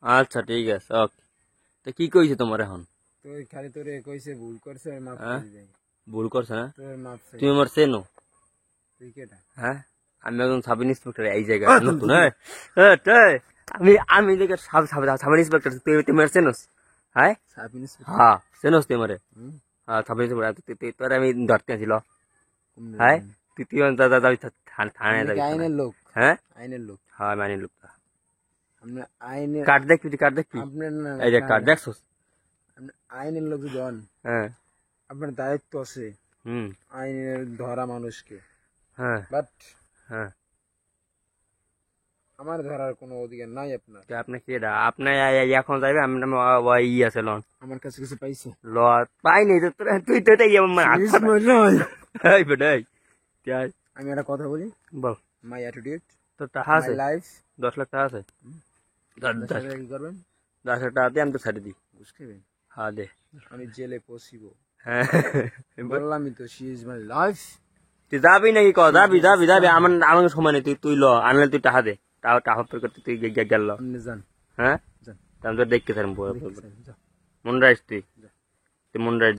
আচ্ছা ঠিক আছে, ওকে। তো কি কইছে তোমার এখন? তো খালি তোরে কইছে ভুল করছে মাফ হ্যাঁ, করে দেই। ভুল করছে না? তোর মাফ চাই। তুমি আমার চেনো? তুই কেটা? হ্যাঁ, আমি একজন সাব ইন্সপেক্টর এই জায়গায় নতুন। আমি আমি দেখে সাব ইন্সপেক্টর, তুই তোমার চেনোস? হ্যাঁ সাব ইন্সপেক্টর? হ্যাঁ, চেনোস তুই আমারে? হুম, হ্যাঁ, সাব ইন্সপেক্টর তোর আমি ধরতে ছিল। কোন হ্যাঁ, জানি। তুই দাদা যাবি থানায় আপনি যাবি কি থানায়। আইনের লোক? হ্যাঁ আইনের লোক? হ্যাঁ, মানি লোকটা। আপনি আইনের কার্ড দেখবি, তুই কার্ড দেখবি? আপনার না এই যে না, কার্ড না। দেখছোস? আপনি আইনের লোক যদি হন, হ্যাঁ। আপনার দায়িত্ব আছে হুম। আইনের ধরা মানুষকে। হ্যাঁ। বাট হ্যাঁ, আমার ধরার কোনো অধিকার নাই আপনার। তো আপনি কি এটা আপনি এখন যাইবে? আমি ওই ই আছে লন আমার কাছে কিছু পাইছে? ল পাইনি তো তুই তো এটাই আমার হাত Please, ফাটা। my lord. এই বেটাই আমি একটা কথা বলি, বল। মাই অ্যাটিটিউড, তোর টাকা মাই আছে? লাইফ। 10 লাখ টাকা আছে? 10 টাকা কি করবেন? 10 লাখ টাকা দিয়ে আমি তো ছেড়ে দিই। ঘুষ খাবেন? হ্যাঁ দে। আমি জেলে পশিব। হ্যাঁ, বললামই তো, শি ইজ মাই লাইফ। তুই যাবি নাকি? যাবি আমার আমার সময় নেই, তুই তুই ল আনলে তুই টাকা দে। টাকা টাকা করতে তুই গেল। আপনি যান, হ্যাঁ, যান। আমি তো দেখতে থাকবো। দেখতেছেন, যাও। মন রাখিস তুই, যাও। তুই মন রাখিস।